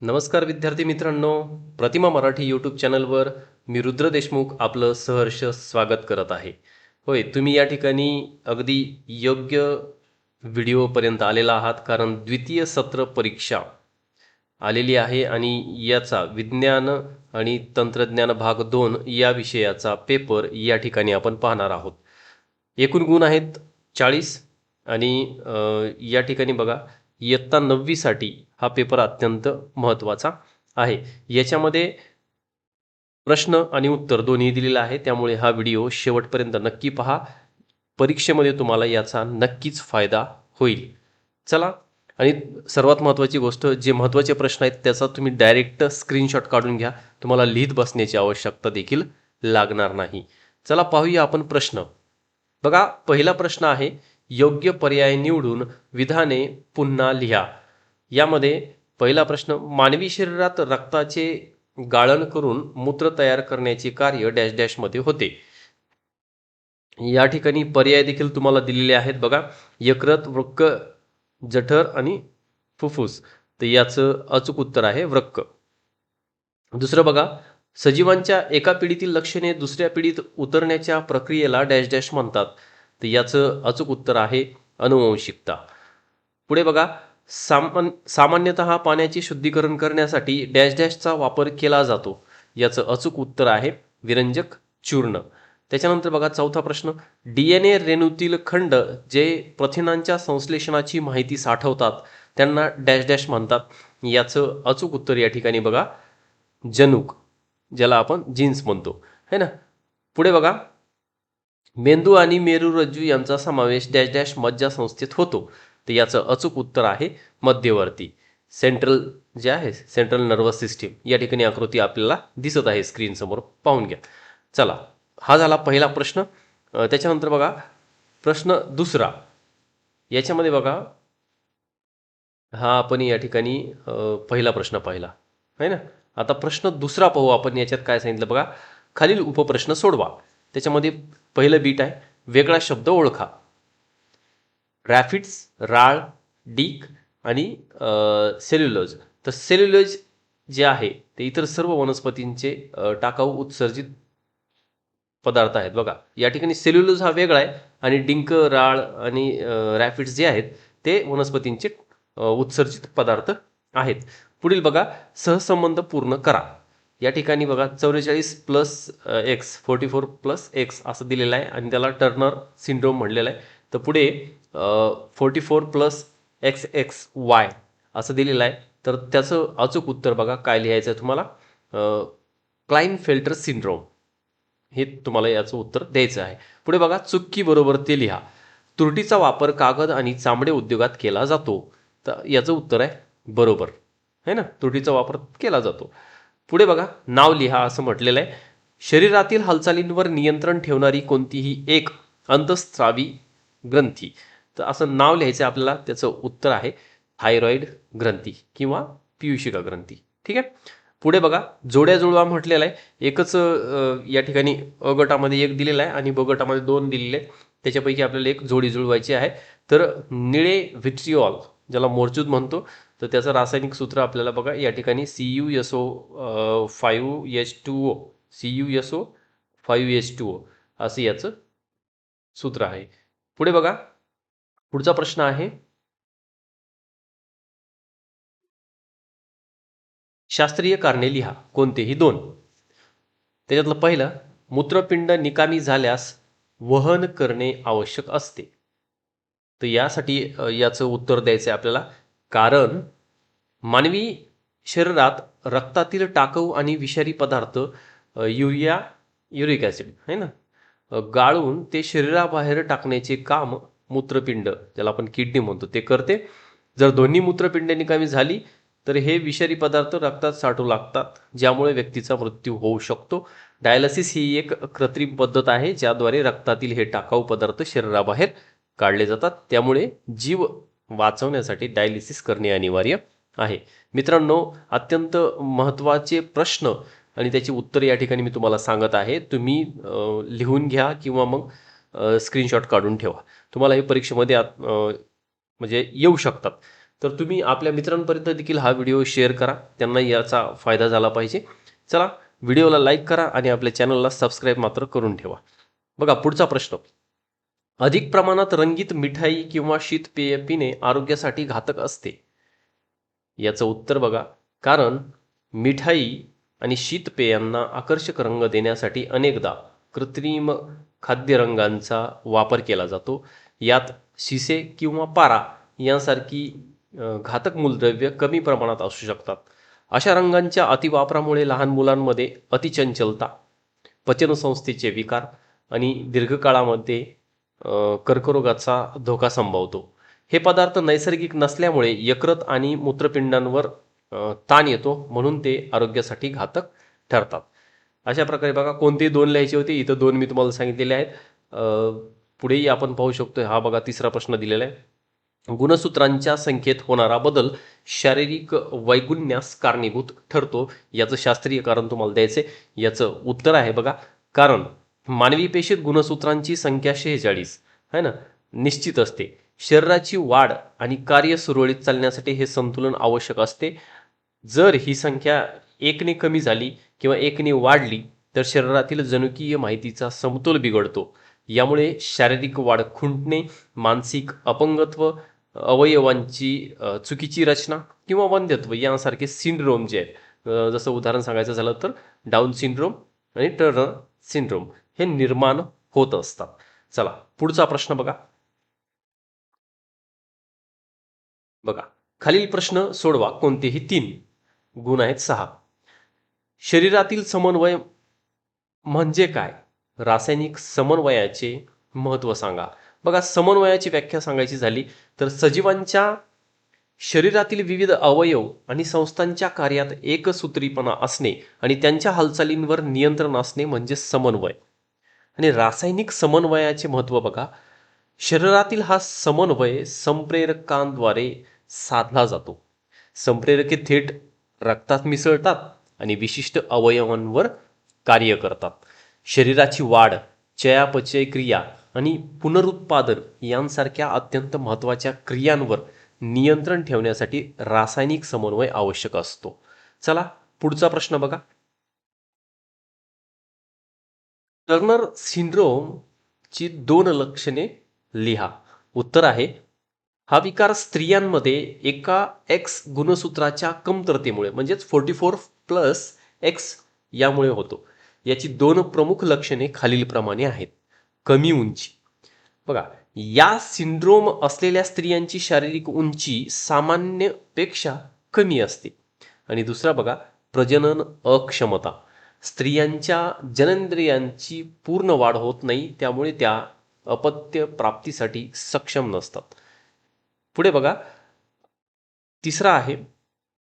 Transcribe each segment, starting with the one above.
नमस्कार विद्यार्थी मित्रांनो, प्रतिमा मराठी यूट्यूब चॅनलवर मी रुद्र देशमुख आपलं सहर्ष स्वागत करत आहे. होय, तुम्ही या ठिकाणी अगदी योग्य व्हिडिओपर्यंत आलेला आहात, कारण द्वितीय सत्र परीक्षा आलेली आहे आणि याचा विज्ञान आणि तंत्रज्ञान भाग 2 या विषयाचा पेपर या ठिकाणी आपण पाहणार आहोत. एकूण गुण आहेत 40 आणि या ठिकाणी बघा इयत्ता 9वी साठी हा पेपर अत्यंत महत्त्वाचा आहे. याच्यामध्ये प्रश्न आणि उत्तर दोन्ही दिलेलं आहे, त्यामुळे हा व्हिडिओ शेवटपर्यंत नक्की पहा. परीक्षेमध्ये तुम्हाला याचा नक्कीच फायदा होईल. चला, आणि सर्वात महत्त्वाची गोष्ट, जे महत्त्वाचे प्रश्न आहेत त्याचा तुम्ही डायरेक्ट स्क्रीनशॉट काढून घ्या. तुम्हाला लिहित बसण्याची आवश्यकता देखील लागणार नाही. चला पाहूया आपण प्रश्न. बघा, पहिला प्रश्न आहे, योग्य पर्याय निवडून विधाने पुन्हा लिहा. यामध्ये पहिला प्रश्न, मानवी शरीरात रक्ताचे गाळण करून मूत्र तयार करण्याचे कार्य डॅश डॅशमध्ये होते. या ठिकाणी पर्याय देखील तुम्हाला दिलेले आहेत. बघा, यकृत, वृक्क, जठर आणि फुफ्फुस. तर याचं अचूक उत्तर आहे वृक्क. दुसरं बघा, सजीवांच्या एका पिढीतील लक्षणे दुसऱ्या पिढीत उतरण्याच्या प्रक्रियेला डॅश डॅश म्हणतात. तर याचं अचूक उत्तर आहे अनुवंशिकता. पुढे बघा, सामान्यतः पाण्याचे शुद्धीकरण करण्यासाठी डॅश डॅशचा वापर केला जातो. याचं अचूक उत्तर आहे विरंजक चूर्ण. त्याच्यानंतर बघा चौथा प्रश्न, DNA रेणूतील खंड जे प्रथिनांच्या संश्लेषणाची माहिती साठवतात त्यांना डॅश डॅश म्हणतात. याचं अचूक उत्तर या ठिकाणी बघा जनुक, ज्याला आपण जीन्स म्हणतो, है ना. पुढे बघा, मेंदू आणि मेरुरज्जू यांचा समावेश डॅश डॅश मज्जासंस्थेत होतो. तर याचं अचूक उत्तर आहे मध्यवर्ती, सेंट्रल जे आहे सेंट्रल नर्वस सिस्टीम. या ठिकाणी आकृती आपल्याला दिसत आहे स्क्रीन समोर, पाहून घ्या. चला, हा झाला पहिला प्रश्न. त्याच्यानंतर बघा प्रश्न दुसरा. याच्यामध्ये बघा, हा आपण या ठिकाणी पहिला प्रश्न पाहिला आहे ना. आता प्रश्न दुसरा पाहू आपण. याच्यात काय सांगितलं बघा, खालील उपप्रश्न सोडवा. त्याच्यामध्ये पहिलं बीट आहे, वेगळा शब्द ओळखा. रॅफिड्स, राळ, डीक आणि सेल्युलोज. तर सेल्युलोज जे आहे ते इतर सर्व वनस्पतींचे टाकाऊ उत्सर्जित पदार्थ आहेत. बघा, या ठिकाणी सेल्युलोज हा वेगळा आहे आणि डिंक, राळ आणि रॅफिड्स जे आहेत ते वनस्पतींचे उत्सर्जित पदार्थ आहेत. पुढील बघा, सहसंबंध पूर्ण करा. या ठिकाणी बघा 44 प्लस एक्स 44 प्लस एक्स असं दिलेलं आहे आणि त्याला टर्नर सिंड्रोम म्हणलेलं आहे. तर पुढे 44 प्लस एक्स एक्स वाय असं दिलेलं आहे. तर त्याचं अचूक उत्तर बघा काय लिहायचं आहे तुम्हाला, क्लाइनफेल्टर सिंड्रोम, हे तुम्हाला याचं उत्तर द्यायचं आहे. पुढे बघा, चुकी बरोबर ते लिहा. तुरटीचा वापर कागद आणि चामडे उद्योगात केला जातो. तर याचं उत्तर आहे बरोबर, है ना, तुरटीचा वापर केला जातो. पुढे बघा, नाव लिहा असं म्हटलेलं आहे. शरीरातील हालचालींवर नियंत्रण ठेवणारी कोणतीही एक अंतःस्रावी ग्रंथी. तर असं नाव लिहायचं आपल्याला. त्याचं उत्तर आहे थायरॉइड ग्रंथी किंवा पीयूषिका ग्रंथी. ठीक आहे. पुढे बघा, जोड्या जुळवा म्हटलेलं आहे. एकच या ठिकाणी अ गटामध्ये एक दिलेला आहे आणि ब गटामध्ये 2 दिलेले आहेत. त्याच्यापैकी आपल्याला एक जोडी जुळवायची आहे. तर निळे व्हिट्रिऑल, ज्याला मोरचूद म्हणतो, तर त्याचं रासायनिक सूत्र आपल्याला बघा या ठिकाणी CuSO5H2O, CuSO5H2O असं याचं सूत्र आहे. पुढे बघा, पुढचा प्रश्न आहे, शास्त्रीय कारणे लिहा कोणतेही 2. त्याच्यातलं पहिलं, मूत्रपिंड निकामी झाल्यास वहन करणे आवश्यक असते. तर यासाठी याचं उत्तर द्यायचं आहे आपल्याला, कारण मानवी शरीरात रक्तातील टाकाऊ आणि विषारी पदार्थ युरिया, युरिक ॲसिड आहे ना, गाळून ते शरीराबाहेर टाकण्याचे काम मूत्रपिंड, ज्याला आपण किडनी म्हणतो, ते करते. जर दोन्ही मूत्रपिंड निकामी झाली तर हे विषारी पदार्थ रक्तात साठू लागतात, ज्यामुळे व्यक्तीचा मृत्यू होऊ शकतो. डायलिसिस ही एक कृत्रिम पद्धत आहे ज्याद्वारे रक्तातील हे टाकाऊ पदार्थ शरीराबाहेर काढले जातात. त्यामुळे जीव वाचवण्यासाठी डायलिसिस करणे अनिवार्य आहे. मित्रांनो, अत्यंत महत्त्वाचे प्रश्न आणि त्याची उत्तर या ठिकाणी मी तुम्हाला सांगत आहे. तुम्ही लिहून घ्या किंवा मग स्क्रीनशॉट काढून ठेवा. तुम्हाला हे परीक्षेमध्ये म्हणजे येऊ शकतात. तर तुम्ही आपल्या मित्रांपर्यंत देखील हा व्हिडिओ शेअर करा, त्यांना याचा फायदा झाला पाहिजे. चला, व्हिडिओला लाईक करा आणि आपल्या चॅनलला सबस्क्राईब मात्र करून ठेवा. बघा पुढचा प्रश्न. अधिक प्रमाणात रंगीत मिठाई किंवा शीतपेय पिणे आरोग्यासाठी घातक असते. याचं उत्तर बघा, कारण मिठाई आणि शीतपेयांना आकर्षक रंग देण्यासाठी अनेकदा कृत्रिम खाद्यरंगांचा वापर केला जातो. यात शिसे किंवा पारा यांसारखी घातक मूलद्रव्य कमी प्रमाणात असू शकतात. अशा रंगांच्या अतिवापरामुळे लहान मुलांमध्ये अतिचंचलता, पचनसंस्थेचे विकार आणि दीर्घकाळामध्ये कर्करोगाचा धोका संभवतो. हे पदार्थ नैसर्गिक नसल्यामुळे यकृत आणि मूत्रपिंडांवर ताण येतो, म्हणून ते आरोग्यासाठी घातक ठरतात. अशा प्रकारे बघा, कोणते दोन लिहायचे होते, इथं दोन मी तुम्हाला सांगितलेले आहेत. पुढेही आपण पाहू शकतो. हा बघा तिसरा प्रश्न दिलेला आहे. गुणसूत्रांच्या संख्येत होणारा बदल शारीरिक वैगुण्यास कारणीभूत ठरतो. याचं शास्त्रीय कारण तुम्हाला द्यायचे. याचं उत्तर आहे बघा, कारण मानवी पेशीत गुणसूत्रांची संख्या 46 आहे ना, निश्चित असते. शरीराची वाढ आणि कार्य सुरळीत चालण्यासाठी हे संतुलन आवश्यक असते. जर ही संख्या 1ने कमी झाली किंवा 1ने वाढली तर शरीरातील जनुकीय माहितीचा समतोल बिघडतो. यामुळे शारीरिक वाढ खुंटणे, मानसिक अपंगत्व, अवयवांची चुकीची रचना किंवा वंध्यत्व यांसारखे सिंड्रोम जे आहेत, जसं उदाहरण सांगायचं झालं तर डाऊन सिंड्रोम आणि टर्नर सिंड्रोम हे निर्माण होत असतात. चला पुढचा प्रश्न बघा. खालील प्रश्न सोडवा. कोणतेही 3 गुण आहेत 6. शरीरातील समन्वय म्हणजे काय? रासायनिक समन्वयाचे महत्त्व सांगा. बघा, समन्वयाची व्याख्या सांगायची झाली तर सजीवांच्या शरीरातील विविध अवयव आणि संस्थांच्या कार्यात एकसूत्रीपणा असणे आणि त्यांच्या हालचालींवर नियंत्रण असणे म्हणजे समन्वय. आणि रासायनिक समन्वयाचे महत्त्व बघा, शरीरातील हा समन्वय संप्रेरकांद्वारे साधला जातो. संप्रेरके थेट रक्तात मिसळतात आणि विशिष्ट अवयवांवर कार्य करतात. शरीराची वाढ, चयापचय क्रिया आणि पुनरुत्पादन यांसारख्या अत्यंत महत्त्वाच्या क्रियांवर नियंत्रण ठेवण्यासाठी रासायनिक समन्वय आवश्यक असतो. चला पुढचा प्रश्न बघा. टर्नर सिंड्रोमची 2 लक्षणे लिहा. उत्तर आहे, हा विकार स्त्रियांमध्ये एका एक्स गुणसूत्राच्या कमतरतेमुळे म्हणजेच 44+X यामुळे होतो. याची 2 प्रमुख लक्षणे खालीलप्रमाणे आहेत. कमी उंची. बघा, या सिंड्रोम असलेल्या स्त्रियांची शारीरिक उंची सामान्यपेक्षा कमी असते. आणि दुसरा बघा, प्रजनन अक्षमता. स्त्रियांच्या जननेंद्रियांची पूर्ण वाढ होत नाही, त्यामुळे त्या अपत्य प्राप्तीसाठी सक्षम नसतात. पुढे बघा, तिसरा आहे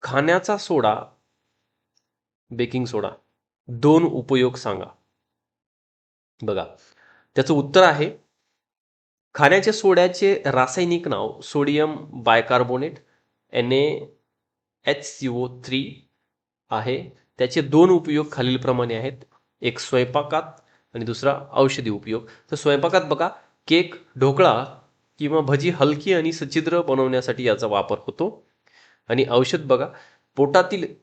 खाण्याचा सोडा, बेकिंग सोडा 2 उपयोग सांगा. बघा, त्याचं उत्तर आहे, खाण्याच्या सोड्याचे रासायनिक नाव सोडियम बायकार्बोनेट NaHCO3 आहे. त्याचे 2 उपयोग खालीलप्रमाणे आहेत. एक स्वयंपाकात आणि दुसरा औषधी उपयोग. तर स्वयंपाकात बघा, केक, ढोकळा किंवा भजी हलकी आणि सच्छिद्र बनवण्यासाठी याचा वापर होतो. आणि औषध बघा, पोटातील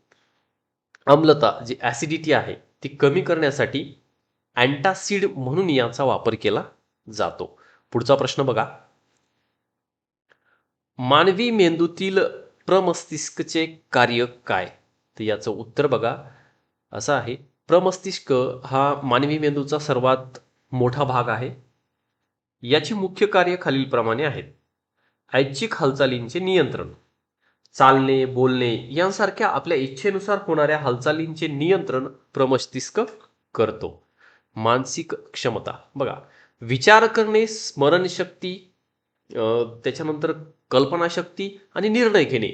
आम्लता जी ॲसिडिटी आहे ती कमी करण्यासाठी अँटासिड म्हणून याचा वापर केला जातो. पुढचा प्रश्न बघा. मानवी मेंदूतील प्रमस्तिष्कचे कार्य काय? तर याचं उत्तर बघा असं आहे, प्रमस्तिष्क हा मानवी मेंदूचा सर्वात मोठा भाग आहे. याची मुख्य कार्य खालीलप्रमाणे आहेत. ऐच्छिक हालचालींचे नियंत्रण, चालणे, बोलणे यांसारख्या आपल्या इच्छेनुसार होणाऱ्या हालचालींचे नियंत्रण प्रमस्तिष्क करतो. मानसिक क्षमता बघा, विचार करणे, स्मरणशक्ती, त्याच्यानंतर कल्पनाशक्ती आणि निर्णय घेणे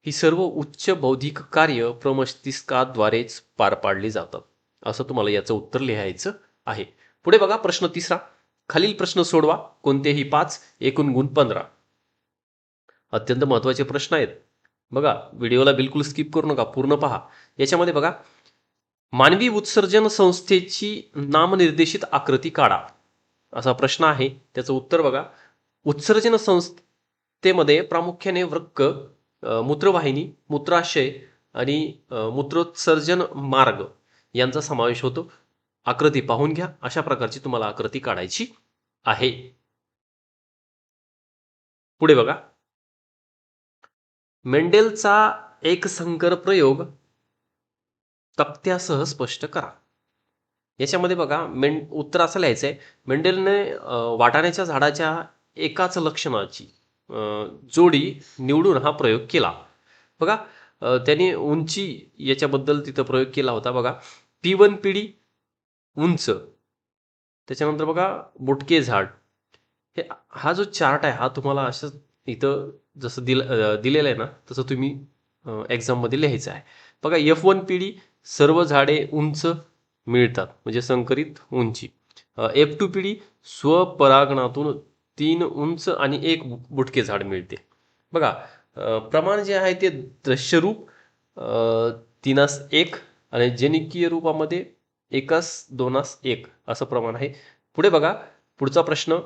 ही सर्व उच्च बौद्धिक कार्य प्रमस्तिष्काद्वारेच पार पाडली जातात. असं तुम्हाला याचं उत्तर लिहायचं आहे. पुढे बघा, प्रश्न तिसरा. खालील प्रश्न सोडवा. कोणतेही 5, एकूण गुण 15. अत्यंत महत्त्वाचे प्रश्न आहेत. बघा, व्हिडिओला बिलकुल स्किप करू नका, पूर्ण पहा. याच्यामध्ये बघा, मानवी उत्सर्जन संस्थेची नामनिर्देशित आकृती काढा. असा प्रश्न आहे. त्याचं उत्तर बघा, उत्सर्जन मूत्रवाहिनीतेमध्ये प्रामुख्याने वृक्क, मूत्रवाहिनी, मूत्राशय आणि मूत्रोत्सर्जन मार्ग यांचा समावेश होतो. आकृती पाहून घ्या. अशा प्रकारची तुम्हाला आकृती काढायची आहे. पुढे बघा, मेंडेलचा एक संकर प्रयोग तक्त्यासह स्पष्ट करा. याच्यामध्ये बघा, उत्तर असं लिहायचंय, मेंडेलने वाटाण्याच्या झाडाच्या एकाच लक्षणाची जोडी निवडून हा प्रयोग केला. बघा, त्यांनी उंची याच्याबद्दल तिथं प्रयोग केला होता. बघा, P1 पिढी उंच, त्याच्यानंतर बघा बुटके झाड. हे हा जो चार्ट आहे हा तुम्हाला असं इथं जसं दिलेलं आहे ना तसं तुम्ही एक्झाममध्ये लिहायचं आहे. बघा, F1 पिढी सर्व झाडे उंच मिळतात म्हणजे संकरित उंची. F2 पिढी स्वपरागणातून 3 उंच आणि 1 बुटके झाड मिळते. बघा, प्रमाण जे आहे ते दृश्यरूप 3:1 आणि जनिकीय रूपामध्ये 1:2:1 असं प्रमाण आहे. पुढे बघा, पुढचा प्रश्न,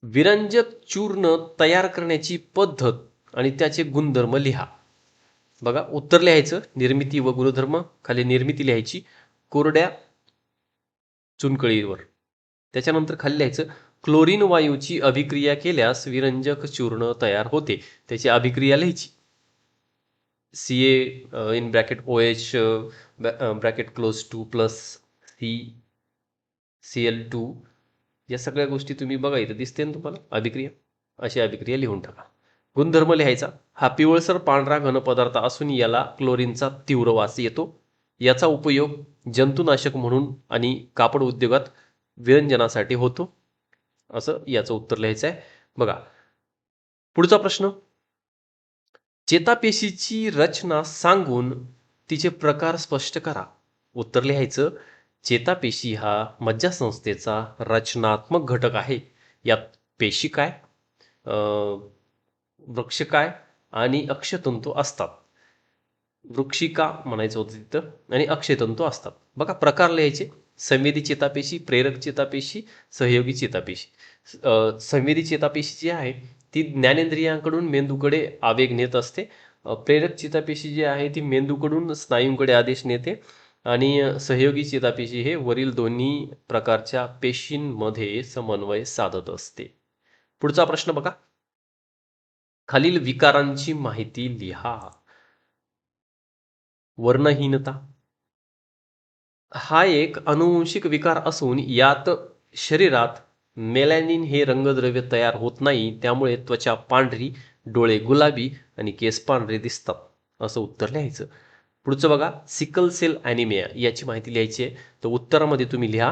विरंजक चूर्ण तयार करण्याची पद्धत आणि त्याचे गुणधर्म लिहा. बघा, उत्तर लिहायचं निर्मिती व गुणधर्म, खाली निर्मिती लिहायची कोरड्या चुनकळीवर. त्याच्यानंतर खाली लिहायचं क्लोरीन वायूची अभिक्रिया केल्यास विरंजक चूर्ण तयार होते, त्याची अभिक्रिया लिहायची. Ca in bracket OH bracket close 2 plus Cl2, या सगळ्या गोष्टी तुम्ही बघा इथं दिसते ना तुम्हाला अभिक्रिया, अशी अभिक्रिया लिहून टाका. गुणधर्म लिहायचा, हा पिवळसर पांढरा घनपदार्थ असून याला क्लोरीनचा तीव्र वास येतो. याचा उपयोग जंतुनाशक म्हणून आणि कापड उद्योगात विरंजनासाठी होतो, असं याचं उत्तर लिहायचं आहे. बघा, पुढचा प्रश्न, चेतापेशीची रचना सांगून तिचे प्रकार स्पष्ट करा. उत्तर लिहायचं, चेतापेशी हा मज्जासंस्थेचा रचनात्मक घटक आहे. यात पेशी काय, वृक्ष काय आणि अक्षतंतू असतात. वृक्षिका म्हणायचं होतं तिथं आणि अक्षतंतू असतात. बघा, प्रकार लिहायचे, संवेदी चेतापेशी, प्रेरक चेतापेशी, सहयोगी चेतापेशी. संवेदी चेतापेशी जी आहे ती ज्ञानेंद्रियांकडून मेंदूकडे आवेग नेत असते. प्रेरक चेतापेशी जी आहे ती मेंदूकडून स्नायूंकडे आदेश नेते आणि सहयोगी चेतापेशी हे वरील दोन्ही प्रकारच्या पेशींमध्ये समन्वय साधत असते. पुढचा प्रश्न बघा, खालील विकारांची माहिती लिहा. वर्णहीनता हा एक अनुवंशिक विकार असून यात शरीरात मेलॅनिन हे रंगद्रव्य तयार होत नाही, त्यामुळे त्वचा पांढरी, डोळे गुलाबी आणि केस पांढरे दिसतात, असं उत्तर लिहायचं. पुढचं बघा, सिकल सेल ॲनिमिया याची माहिती लिहायची आहे. तर उत्तरामध्ये तुम्ही लिहा,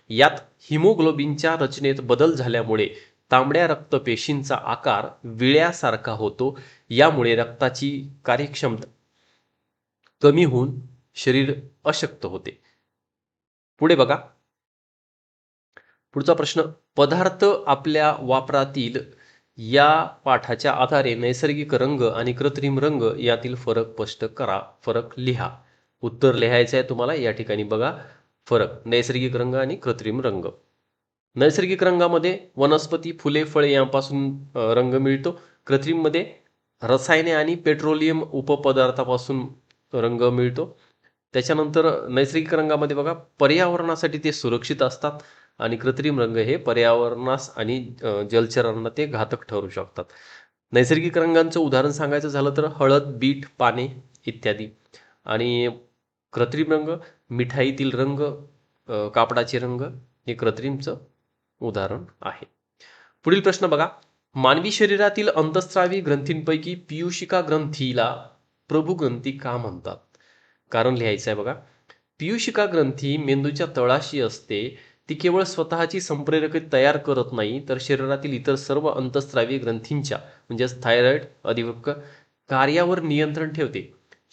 यात हिमोग्लोबिनच्या रचनेत बदल झाल्यामुळे तांबड्या रक्तपेशींचा आकार विळ्यासारखा होतो, यामुळे रक्ताची कार्यक्षमता कमी होऊन शरीर अशक्त होते. पुढे बघा, पुढचा प्रश्न, पदार्थ आपल्या वापरातील या पाठाच्या आधारे नैसर्गिक रंग आणि कृत्रिम रंग यातील फरक स्पष्ट करा. फरक लिहा. उत्तर लिहायचं आहे तुम्हाला या ठिकाणी. बघा, फरक नैसर्गिक रंग आणि कृत्रिम रंग. नैसर्गिक रंगामध्ये वनस्पती, फुले, फळे यांपासून रंग मिळतो. कृत्रिममध्ये रसायने आणि पेट्रोलियम उपपदार्थापासून रंग मिळतो. त्याच्यानंतर नैसर्गिक रंगामध्ये बघा, पर्यावरणासाठी ते सुरक्षित असतात आणि कृत्रिम रंग हे पर्यावरणास आणि जलचरांना ते घातक ठरू शकतात. नैसर्गिक रंगांचं उदाहरण सांगायचं झालं तर हळद, बीट, पाने इत्यादी. आणि कृत्रिम रंग, मिठाईतील रंग, कापडाचे रंग हे कृत्रिमचं उदाहरण आहे. पुढील प्रश्न बघा, मानवी शरीरातील अंतस्रावी ग्रंथींपैकी पीयूषिका ग्रंथीला प्रभुग्रंथी का म्हणतात? कारण लिहायचं आहे. बघा, पीयूषिका ग्रंथी मेंदूच्या तळाशी असते. ती केवळ स्वतःची संप्रेरके तयार करत नाही तर शरीरातील इतर सर्व अंतस्रावी ग्रंथींच्या म्हणजेच थायरॉइड, अधिवृक्क कार्यावर नियंत्रण ठेवते.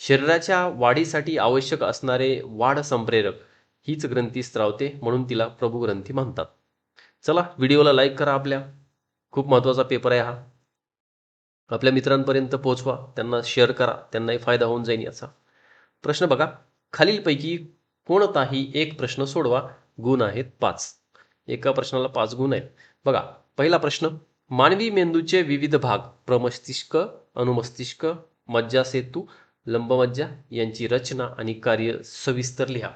शरीराच्या वाढीसाठी आवश्यक असणारे वाढ संप्रेरक हीच ग्रंथी स्त्रावते, म्हणून तिला प्रभुग्रंथी म्हणतात. चला, व्हिडिओला लाईक करा. आपल्या खूप महत्त्वाचा पेपर आहे हा. आपल्या मित्रांपर्यंत पोहोचवा, त्यांना शेअर करा, त्यांनाही फायदा होऊन जाईल याचा. प्रश्न बघा, खालीलपैकी कोणताही एक प्रश्न सोडवा. गुण आहेत 5. एका प्रश्नाला 5 गुण आहेत. बघा, पहिला प्रश्न, मानवी मेंदूचे विविध भाग प्रमस्तिष्क, अनुमस्तिष्क, मज्जासेतू, लंबमज्जा यांची रचना आणि कार्य सविस्तर लिहा.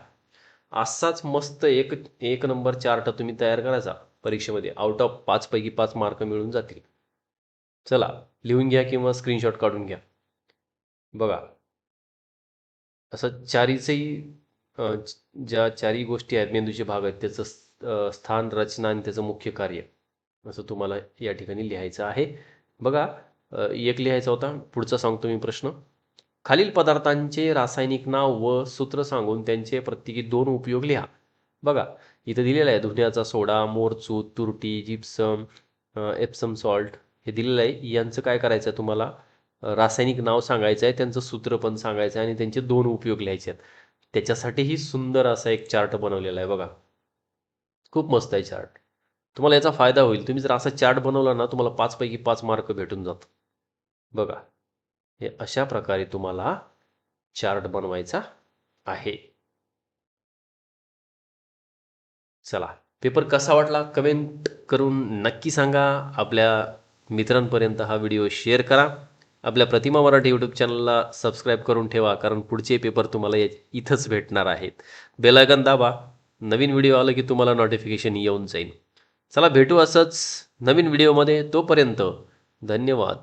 असाच मस्त एक एक नंबर चार्ट तुम्ही तयार करायचा परीक्षेमध्ये. आउट ऑफ 5 पैकी 5 मार्क मिळून जातील. चला लिहून घ्या किंवा स्क्रीनशॉट काढून घ्या. बघा असं चारीचंही ज्या चारही गोष्टी आहेत मेंदूचे भाग आहेत त्याचं स्थान, रचना आणि त्याचं मुख्य कार्य असं तुम्हाला या ठिकाणी लिहायचं आहे. बघा एक लिहायचा होता. पुढचा सांगतो मी प्रश्न. खालील पदार्थांचे रासायनिक नाव व सूत्र सांगून त्यांचे प्रत्येकी 2 उपयोग लिहा. बघा इथं दिलेलं आहे धुण्याचा सोडा, मोरचूत, तुरटी, जिप्सम, एप्सम सॉल्ट हे दिलेलं आहे. यांचं काय करायचं आहे तुम्हाला रासायनिक नाव सांगायचं आहे, त्यांचं सूत्र पण सांगायचं आहे आणि त्यांचे 2 उपयोग लिहायचे आहेत. त्याच्यासाठीही सुंदर असा एक चार्ट बनवलेला आहे. बघा खूप मस्त आहे चार्ट. तुम्हाला याचा फायदा होईल. तुम्ही जर असा चार्ट बनवला ना तुम्हाला 5 पैकी 5 मार्क भेटून जातात. बघा हे अशा प्रकारे तुम्हाला चार्ट बनवायचा आहे. चला पेपर कसा वाटला कमेंट करून नक्की सांगा. आपल्या मित्रांपर्यंत हा व्हिडिओ शेअर करा. आपल्या प्रतिमा मराठी यूट्यूब चॅनलला सबस्क्राईब करून ठेवा कारण पुढचे पेपर तुम्हाला इथंच भेटणार आहेत. बेल आयकॉन दाबा. नवीन व्हिडिओ आलं की तुम्हाला नोटिफिकेशन येऊन जाईल. चला भेटू असंच नवीन व्हिडिओमध्ये. तोपर्यंत धन्यवाद.